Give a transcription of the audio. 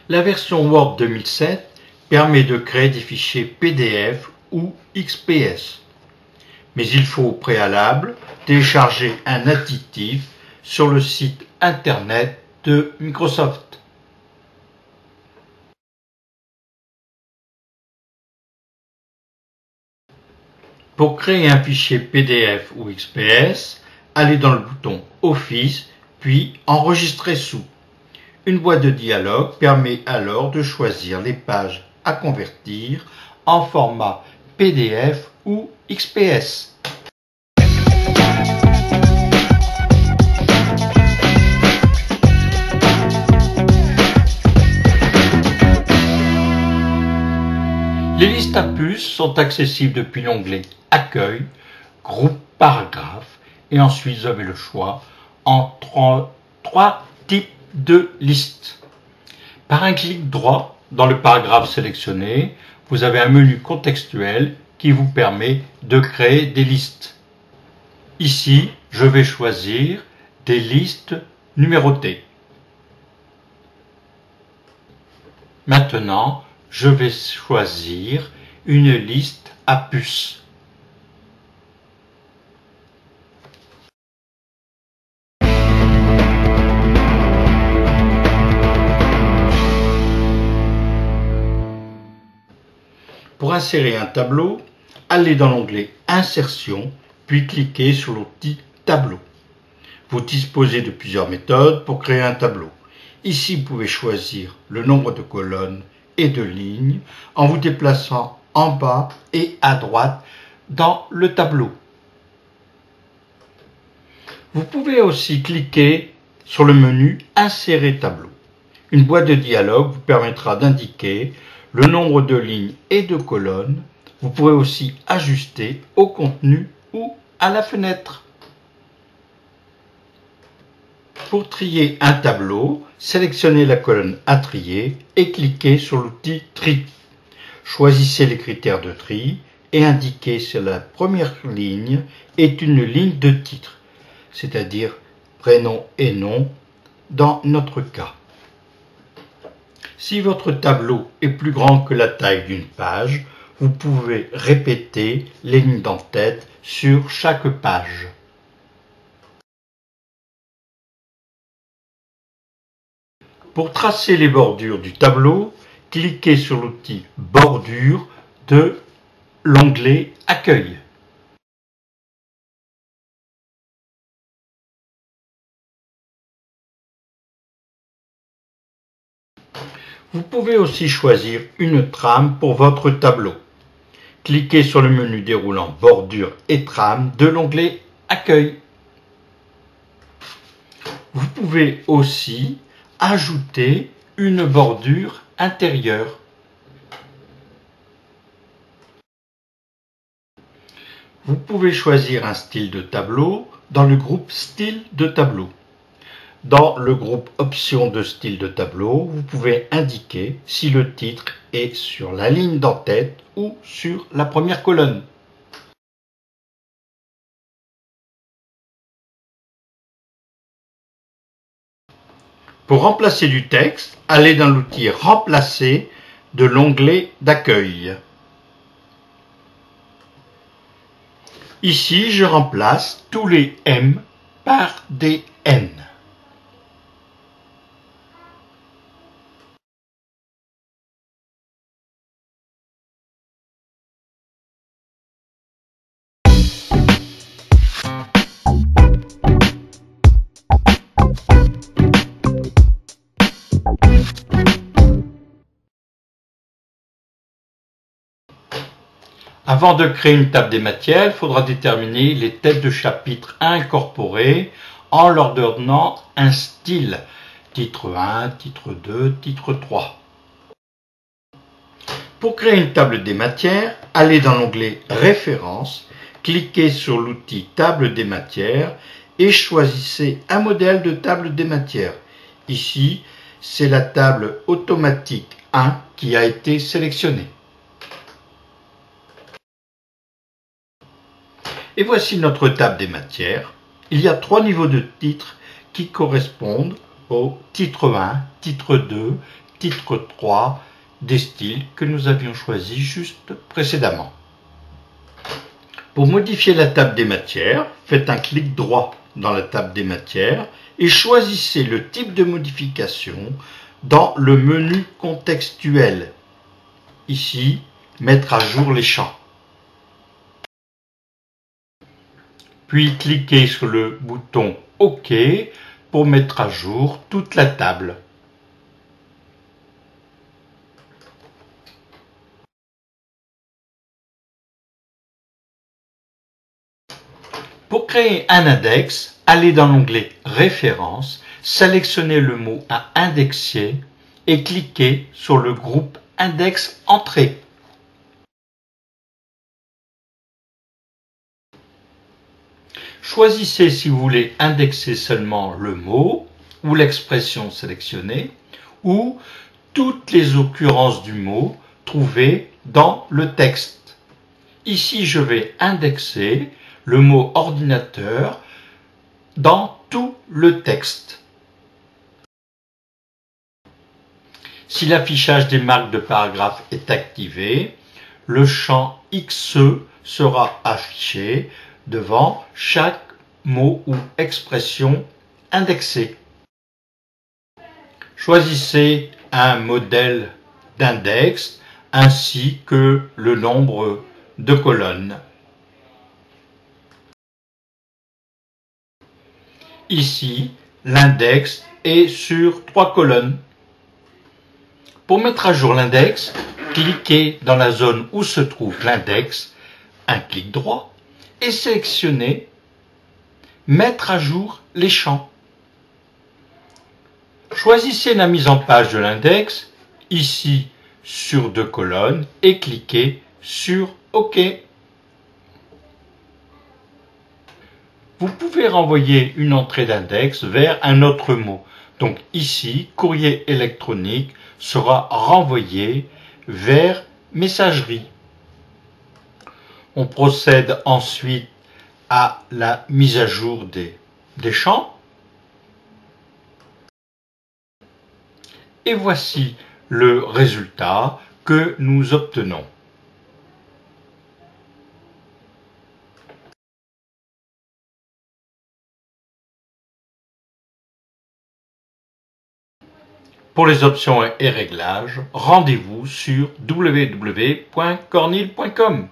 La version Word 2007 permet de créer des fichiers PDF ou XPS. Mais il faut au préalable télécharger un additif sur le site internet de Microsoft. Pour créer un fichier PDF ou XPS, allez dans le bouton Office, puis Enregistrer sous. Une boîte de dialogue permet alors de choisir les pages à convertir en format PDF ou XPS. Les listes à puces sont accessibles depuis l'onglet Accueil, Groupe Paragraphe, et ensuite vous avez le choix entre trois types de listes. Par un clic droit dans le paragraphe sélectionné, vous avez un menu contextuel qui vous permet de créer des listes. Ici, je vais choisir des listes numérotées. Maintenant, je vais choisir une liste à puces. Pour insérer un tableau, allez dans l'onglet Insertion, puis cliquez sur l'outil Tableau. Vous disposez de plusieurs méthodes pour créer un tableau. Ici, vous pouvez choisir le nombre de colonnes et de lignes en vous déplaçant en bas et à droite dans le tableau. Vous pouvez aussi cliquer sur le menu Insérer tableau. Une boîte de dialogue vous permettra d'indiquer le nombre de lignes et de colonnes. Vous pourrez aussi ajuster au contenu ou à la fenêtre. Pour trier un tableau, sélectionnez la colonne à trier et cliquez sur l'outil Tri. Choisissez les critères de tri et indiquez si la première ligne est une ligne de titre, c'est-à-dire prénom et nom dans notre cas. Si votre tableau est plus grand que la taille d'une page, vous pouvez répéter les lignes d'en-tête sur chaque page. Pour tracer les bordures du tableau, cliquez sur l'outil Bordure de l'onglet Accueil. Vous pouvez aussi choisir une trame pour votre tableau. Cliquez sur le menu déroulant Bordure et trame de l'onglet Accueil. Vous pouvez aussi ajouter une bordure intérieure. Vous pouvez choisir un style de tableau dans le groupe Style de tableau. Dans le groupe Options de style de tableau, vous pouvez indiquer si le titre est sur la ligne d'en-tête ou sur la première colonne. Pour remplacer du texte, allez dans l'outil Remplacer de l'onglet d'accueil. Ici, je remplace tous les M par des N. Avant de créer une table des matières, il faudra déterminer les têtes de chapitre à incorporer en leur donnant un style. Titre 1, titre 2, titre 3. Pour créer une table des matières, allez dans l'onglet Références, cliquez sur l'outil Table des matières et choisissez un modèle de table des matières. Ici, c'est la table automatique 1 qui a été sélectionnée. Et voici notre table des matières. Il y a 3 niveaux de titres qui correspondent au titre 1, titre 2, titre 3 des styles que nous avions choisis juste précédemment. Pour modifier la table des matières, faites un clic droit dans la table des matières et choisissez le type de modification dans le menu contextuel. Ici, mettre à jour les champs. Puis cliquez sur le bouton OK pour mettre à jour toute la table. Pour créer un index, allez dans l'onglet Références, sélectionnez le mot à indexer et cliquez sur le groupe Index Entrée. Choisissez si vous voulez indexer seulement le mot ou l'expression sélectionnée ou toutes les occurrences du mot trouvées dans le texte. Ici, je vais indexer le mot ordinateur dans tout le texte. Si l'affichage des marques de paragraphe est activé, le champ XE sera affiché devant chaque mot ou expression indexée. Choisissez un modèle d'index ainsi que le nombre de colonnes. Ici, l'index est sur 3 colonnes. Pour mettre à jour l'index, cliquez dans la zone où se trouve l'index, un clic droit, et sélectionnez « Mettre à jour les champs ». Choisissez la mise en page de l'index, ici sur 2 colonnes, et cliquez sur OK. Vous pouvez renvoyer une entrée d'index vers un autre mot. Donc ici, courrier électronique sera renvoyé vers messagerie. On procède ensuite à la mise à jour des champs. Et voici le résultat que nous obtenons. Pour les options et réglages, rendez-vous sur www.cornil.com.